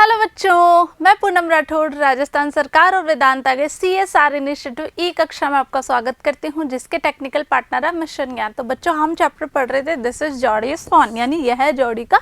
Hello बच्चों, मैं पूनम राठौड़ राजस्थान सरकार और वेदांता के CSR इनिशिएटिव ई कक्षा में आपका स्वागत करती हूँ, जिसके टेक्निकल पार्टनर है मिशन ज्ञान। तो बच्चों, हम चैप्टर पढ़ रहे थे दिस इज जॉडीज फॉन, यानी यह जॉडी का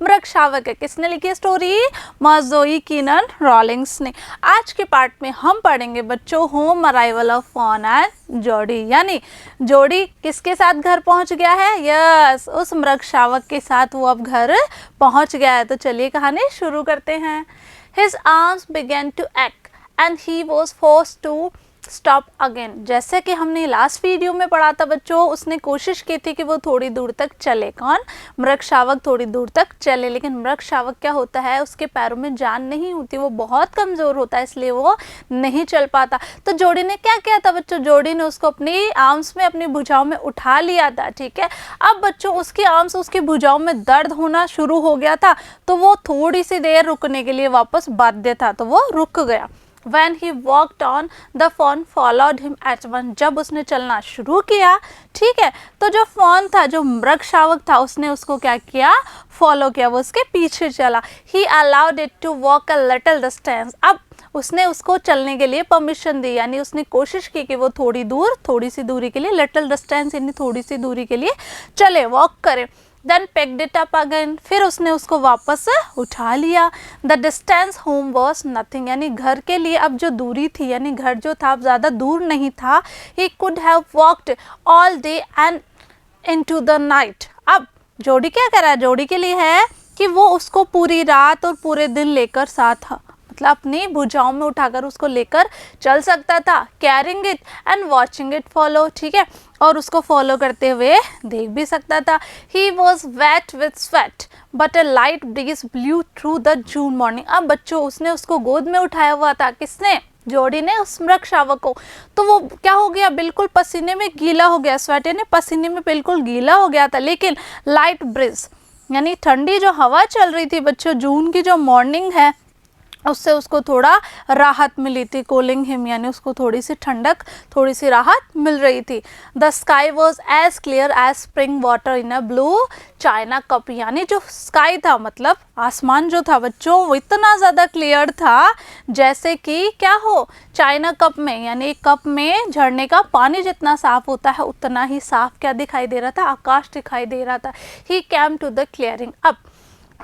मृग शावक है। किसने लिखी है स्टोरी? मार्जोई कीनन रॉलिंग्स ने। आज के पार्ट में हम पढ़ेंगे बच्चों home arrival of fawn and Jody, यानी जॉडी किसके साथ घर पहुंच गया है? यस, उस मृग शावक के साथ वो अब घर पहुंच गया है। तो चलिए कहानी शुरू करते हैं। His arms began to ache and he was forced to stop again. जैसे कि हमने लास्ट वीडियो में पढ़ा था बच्चों, उसने कोशिश की थी कि वो थोड़ी दूर तक चले। कौन? मृग शावक थोड़ी दूर तक चले, लेकिन मृग शावक क्या होता है, उसके पैरों में जान नहीं होती, वो बहुत कमज़ोर होता है, इसलिए वो नहीं चल पाता। तो जोड़ी ने क्या किया था बच्चों? जोड़ी ने उसको अपनी आर्म्स में, अपनी भुजाओं में उठा लिया था। ठीक है, अब बच्चों उसकी आर्म्स, उसकी भुजाओं में दर्द होना शुरू हो गया था, तो वो थोड़ी सी देर रुकने के लिए वापस बाध्य था, तो वो रुक गया। When he walked on, the fawn followed him at once. जब उसने चलना शुरू किया, ठीक है, तो जो फॉन था, जो मृग शावक था, उसने उसको क्या किया? फॉलो किया, वो उसके पीछे चला। He allowed it to walk a little distance. अब उसने उसको चलने के लिए परमिशन दी, यानी उसने कोशिश की कि वो थोड़ी सी दूरी के लिए, लिटिल डिस्टेंस यानी थोड़ी सी दूरी के लिए चले, वॉक करे। Then picked it up again. फिर उसने उसको वापस उठा लिया। The distance home was nothing. यानी घर के लिए अब जो दूरी थी, यानी घर जो था अब ज़्यादा दूर नहीं था। He could have walked all day and into the night. अब जोड़ी क्या कर रहा है? जोड़ी के लिए है कि वो उसको पूरी रात और पूरे दिन लेकर साथ, मतलब अपनी भुजाओं में उठाकर उसको लेकर चल सकता था। Carrying it and watching it follow, ठीक है, और उसको फॉलो करते हुए देख भी सकता था। He was wet with sweat but a light breeze blew through the June morning. अब बच्चों, उसने उसको गोद में उठाया हुआ था। किसने? जोड़ी ने उस मृग शावक को। तो वो क्या हो गया? बिल्कुल पसीने में गीला हो गया। स्वेट यानी पसीने में बिल्कुल गीला हो गया था, लेकिन लाइट ब्रीज यानी ठंडी जो हवा चल रही थी बच्चों, जून की जो मॉर्निंग है, उससे उसको थोड़ा राहत मिली थी। कूलिंग हिम यानी उसको थोड़ी सी ठंडक, थोड़ी सी राहत मिल रही थी। The sky was as clear as spring water in a blue china cup. यानी जो स्काई था, मतलब आसमान जो था बच्चों, वो इतना ज़्यादा क्लियर था जैसे कि क्या हो, चाइना कप में, यानी एक कप में झरने का पानी जितना साफ होता है, उतना ही साफ क्या दिखाई दे रहा था? आकाश दिखाई दे रहा था। ही केम टू द क्लियरिंग। अब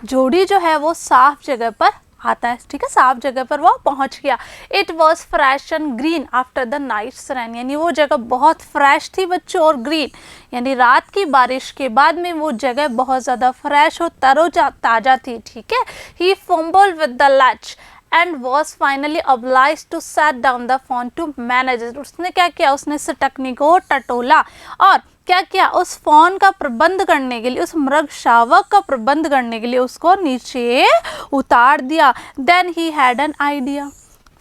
जोड़ी जो है वो साफ जगह पर आता है, ठीक है, साफ जगह पर वो पहुंच गया। It was fresh and green after the night's rain. यानी वो जगह बहुत फ्रेश थी बच्चों और ग्रीन, यानी रात की बारिश के बाद में वो जगह बहुत ज़्यादा फ्रेश और ताज़ा थी। ठीक है। He fumbled with the latch and was finally obliged to set down the fawn to manage it. उसने क्या किया? उसने टकनी को टटोला और क्या किया? उस फोन का प्रबंध करने के लिए, उस मृग शावक का प्रबंध करने के लिए उसको नीचे उतार दिया। Then he had an idea.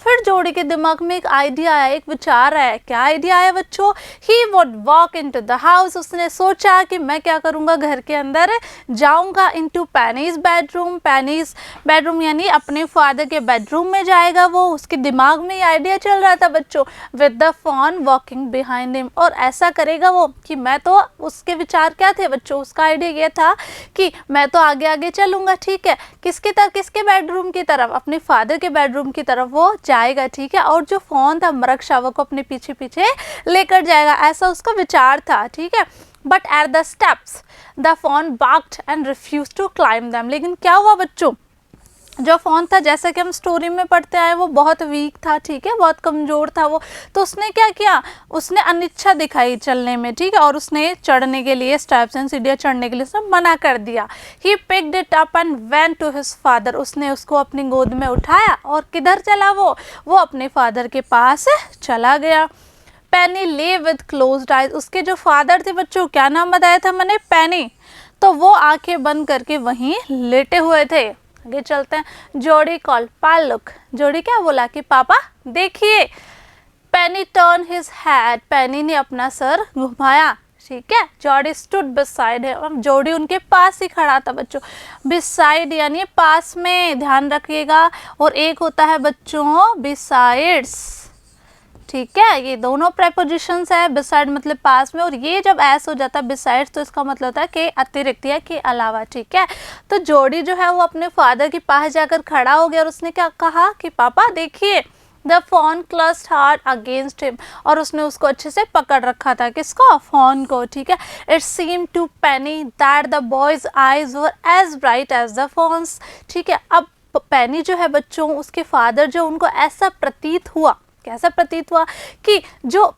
फिर जोड़ी के दिमाग में एक आइडिया आया, एक विचार आया। क्या आइडिया आया बच्चों? He would walk into the house. उसने सोचा कि मैं क्या करूँगा, घर के अंदर जाऊँगा। Into Penny's bedroom. Penny's bedroom यानी अपने फादर के बेडरूम में जाएगा वो। उसके दिमाग में ये आइडिया चल रहा था बच्चों, with the fawn walking behind him. और ऐसा करेगा वो कि मैं तो, उसके विचार क्या थे बच्चों? उसका आइडिया ये था कि मैं तो आगे आगे चलूँगा, ठीक है, किसकी तरफ? किसके बेडरूम की तरफ? अपने फादर के बेडरूम की तरफ वो जाएगा, ठीक है, और जो फोन था मृग शावक को अपने पीछे पीछे लेकर जाएगा, ऐसा उसका विचार था, ठीक है। But at the steps the fawn balked and refuse to climb them. लेकिन क्या हुआ बच्चों? जो फोन था, जैसा कि हम स्टोरी में पढ़ते आए, वो बहुत वीक था, ठीक है, बहुत कमज़ोर था वो। तो उसने क्या किया? उसने अनिच्छा दिखाई चलने में, ठीक है, और उसने चढ़ने के लिए, स्टेप्स एंड सीढ़ियाँ चढ़ने के लिए उसने मना कर दिया। He picked it up and went to his father. उसने उसको अपनी गोद में उठाया और किधर चला वो? वो अपने फादर के पास चला गया। पेनी ले विद क्लोज्ड आइज। उसके जो फादर थे बच्चों, क्या नाम बताया था मैंने? पेनी। तो वो आंखें बंद करके वहीं लेटे हुए थे। आगे चलते हैं। जोड़ी कॉल पाल लुक। जोड़ी क्या बोला कि पापा देखिए। पेनी टर्न हिज हेड। पेनी ने अपना सर घुमाया, ठीक है। जोड़ी स्टूड बिसाइड है। अब जोड़ी उनके पास ही खड़ा था बच्चों। बिसाइड यानी पास में, ध्यान रखिएगा। और एक होता है बच्चों बिसाइड्स, ठीक है, ये दोनों प्रेपोजिशंस है, बिसाइड मतलब पास में, और ये जब एस हो जाता है बिसाइड तो इसका मतलब होता है कि अतिरिक्त या के अलावा। ठीक है, तो जोडी जो है वो अपने फादर के पास जाकर खड़ा हो गया और उसने क्या कहा कि पापा देखिए, the fawn clasped hard against him, और उसने उसको अच्छे से पकड़ रखा था, किसको, फॉन को। ठीक है, it seem to Penny that the boy's eyes were as bright as the fawn's. ठीक है, अब पेनी जो है बच्चों, उसके फादर जो, उनको ऐसा प्रतीत हुआ, कैसा प्रतीत हुआ कि जो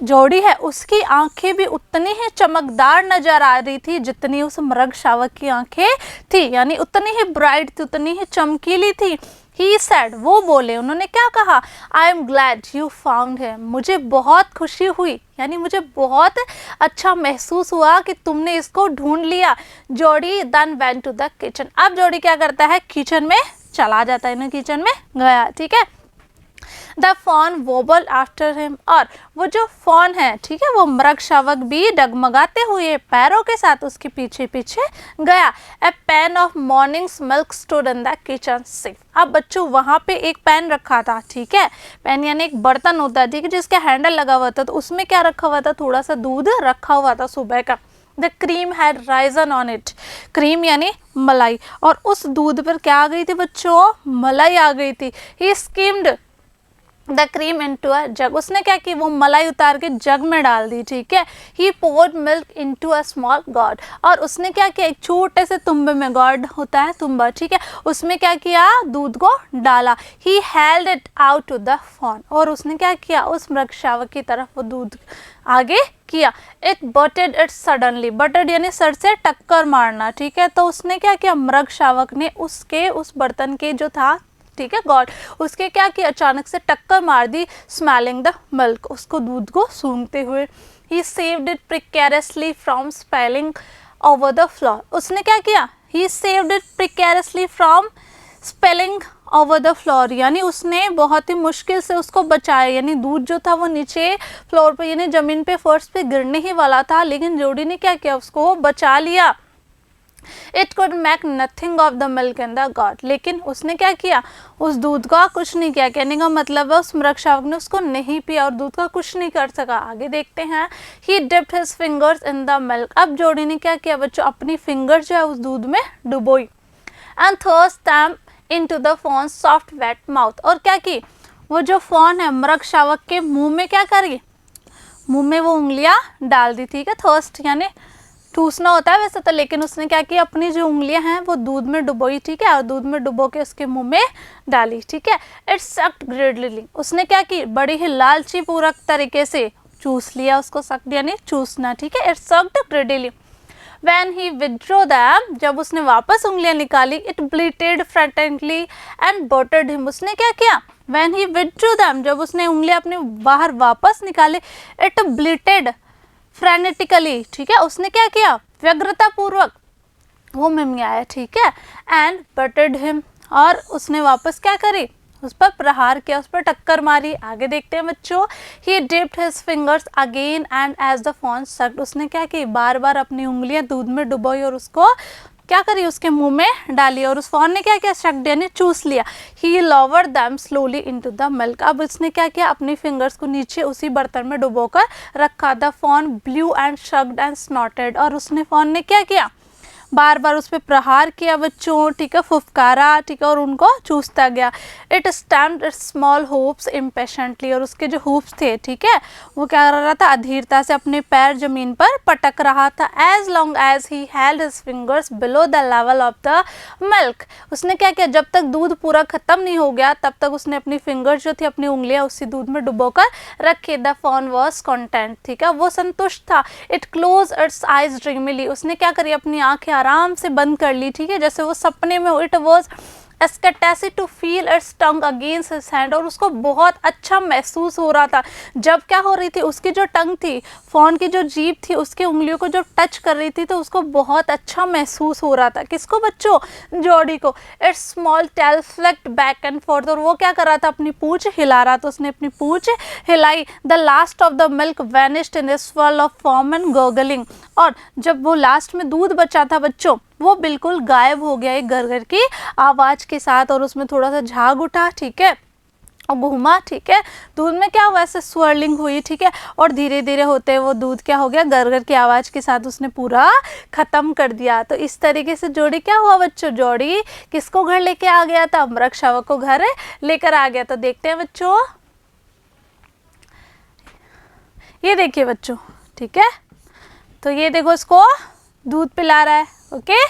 जोड़ी है उसकी आंखें भी उतनी ही चमकदार नजर आ रही थी जितनी उस मृग शावक की आंखें थी, यानी उतनी ही ब्राइट थी, उतनी ही चमकीली थी। ही सेड, वो बोले, उन्होंने क्या कहा, I am glad you found him, मुझे बहुत खुशी हुई, यानी मुझे बहुत अच्छा महसूस हुआ कि तुमने इसको ढूंढ लिया। Jody then went to the kitchen, अब जोड़ी क्या करता है, किचन में चला जाता है, किचन में गया। ठीक है, the fawn wobble after him, और वो जो फॉन है, ठीक है, वो मृग शावक भी डगमगाते हुए पैरों के साथ उसके पीछे पीछे गया। A pan of morning's milk stood in the kitchen sink, अब बच्चों वहाँ पे एक पैन रखा था। ठीक है, पैन यानी एक बर्तन होता है, ठीक है, जिसका हैंडल लगा हुआ था, तो उसमें क्या रखा हुआ था, थोड़ा सा दूध रखा हुआ था सुबह का। The cream had Ryzen on it, cream यानी मलाई, और उस दूध पर क्या आ गई थी बच्चों, मलाई आ गई थी। He skimmed the cream into a jug, उसने क्या की, वो मलाई उतार के जग में डाल दी। ठीक है, he poured milk into a small gourd, और उसने क्या किया, एक छोटे से तुम्बे में, गॉड होता है तुम्बा, ठीक है, उसमें क्या किया, दूध को डाला। He held it out to the fawn, और उसने क्या किया, उस मृग शावक की तरफ वो दूध आगे किया। इट बटेड इट सडनली, बटेड यानी सर से टक्कर मारना। ठीक है, तो उसने क्या किया, मृग शावक ने उसके उस बर्तन के जो था, ठीक है, गॉड, उसके क्या किया, अचानक से टक्कर मार दी। स्मेलिंग द मिल्क, उसको दूध को सूंघते हुए। He saved it precariously from spilling over the floor, उसने क्या किया, he saved it precariously from spilling over the floor, यानी उसने बहुत ही मुश्किल से उसको बचाया, यानी दूध जो था वो नीचे फ्लोर पे यानी जमीन पे, फर्श पे गिरने ही वाला था, लेकिन जोड़ी ने क्या किया, उसको बचा लिया। It could make nothing of the milk in the God, लेकिन उसने क्या किया, उस दूध का कुछ नहीं किया। कहने का मतलब है उस मृग शावक ने उसको नहीं पिया और दूध का कुछ नहीं कर सका। आगे देखते हैं, ही dipped his fingers in the milk, अब जोड़ी ने क्या किया बच्चों, अपनी फिंगर जो है उस दूध में डुबोई। And thrust them into the fawn soft wet mouth, और क्या की, वो जो फॉन है मृग शावक के मुंह में क्या करी, मुंह में वो उंगलियां डाल दी। ठीक है, थर्स्ट यानी ठूसना होता है वैसे तो, लेकिन उसने क्या किया, अपनी जो उंगलियां हैं वो दूध में डुबोई। ठीक है, और दूध में डुबो के उसके मुंह में डाली। ठीक है, इट सक्ड ग्रेडली, उसने क्या की, बड़ी ही लालची पूरक तरीके से चूस लिया उसको, सक्ड यानी चूसना। ठीक है, it sucked greedily. When he withdrew them, जब उसने वापस उंगलियां निकाली, it bleated frantically and butted him, उसने क्या किया, When he withdrew them, जब उसने उंगलियां अपने बाहर वापस निकाले, it bleated फ्रेनेटिकली, ठीक है, उसने क्या किया, व्यग्रता पूर्वक वो मिमियाया। ठीक है, एंड बटेड हिम, और उसने वापस क्या करी, उस पर प्रहार किया, उस पर टक्कर मारी। आगे देखते हैं बच्चों, he dipped his fingers again and as the fawn sucked, उसने क्या की, बार बार अपनी उंगलियां दूध में डुबोई और उसको क्या करी, उसके मुंह में डाली, और उस फॉन ने क्या किया, सक्ड यानी चूस लिया। He lowered them slowly into the milk, अब उसने क्या किया, अपनी फिंगर्स को नीचे उसी बर्तन में डुबोकर रखा। The fawn blew and sucked and snorted, और उसने फॉन ने क्या किया, बार बार उस पर प्रहार किया बच्चों। ठीक है, फुफकारा, ठीक है, और उनको चूसता गया। It stamped it's small hoops impatiently, और उसके जो हूप्स थे, ठीक है, वो क्या कर रहा था, अधीरता से अपने पैर जमीन पर पटक रहा था। As long as he held his fingers below the level of the milk, उसने क्या किया, जब तक दूध पूरा खत्म नहीं हो गया तब तक उसने अपनी फिंगर्स जो थी, अपनी उंगलियां उसी दूध में डुबोकर रखी। द फॉन वॉज कॉन्टेंट, ठीक है, वो संतुष्ट था। इट क्लोज इट्स आइज ड्रीमली, उसने क्या करी, अपनी आंखें आराम से बंद कर ली। ठीक है, जैसे वो सपने में हो। It was ecstasy to feel its tongue against his hand, और उसको बहुत अच्छा महसूस हो रहा था। जब क्या हो रही थी, उसकी जो टंग थी, फॉन की जो जीभ थी, उसके उंगलियों को जो टच कर रही थी, तो उसको बहुत अच्छा महसूस हो रहा था। किसको बच्चों, जॉडी को। Its small tail flicked back and forth, और वो क्या कर रहा था, अपनी पूंछ हिला रहा था, उसने अपनी पूंछ हिलाई। The last of the milk vanished in a swell of foam and gurgling, और जब वो लास्ट में दूध बचा था बच्चों, वो बिल्कुल गायब हो गया एक गरगर की आवाज के साथ, और उसमें थोड़ा सा झाग उठा। ठीक है, और घूमा, ठीक है। दूध में क्या हुआ, ऐसे स्वर्लिंग हुई, ठीक है। और धीरे धीरे होते वो दूध क्या हो गया, गरगर की आवाज़ के साथ उसने पूरा ख़त्म कर दिया। तो इस तरीके से जोड़ी क्या हुआ बच्चों, जोड़ी किसको घर लेके आ गया था, अमृत शावक को घर लेकर आ गया। तो देखते हैं बच्चों, ये देखिए बच्चों, ठीक है। तो ये देखो इसको दूध पिला रहा है, ओके।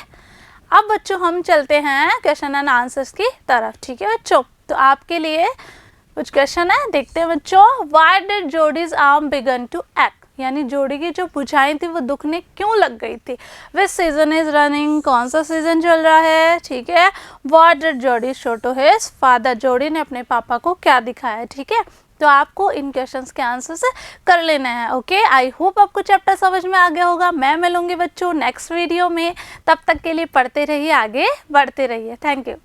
अब बच्चों हम चलते हैं क्वेश्चन एंड आंसर्स की तरफ, ठीक है बच्चों। तो आपके लिए कुछ क्वेश्चन है, देखते हैं बच्चों। Why did Jody's arm began to एक्ट, यानी जोड़ी की जो भुजाएं थी वो दुखने क्यों लग गई थी। विच सीजन इज रनिंग, कौन सा सीजन चल रहा है, ठीक है। व्हाट डिड जोडी शो टू हिज फादर, जोड़ी ने अपने पापा को क्या दिखाया, ठीक है। तो आपको इन क्वेश्चंस के आंसर्स कर लेना है, ओके। आई होप आपको चैप्टर समझ में आ गया होगा। मैं मिलूंगी बच्चों नेक्स्ट वीडियो में, तब तक के लिए पढ़ते रहिए, आगे बढ़ते रहिए। Thank you.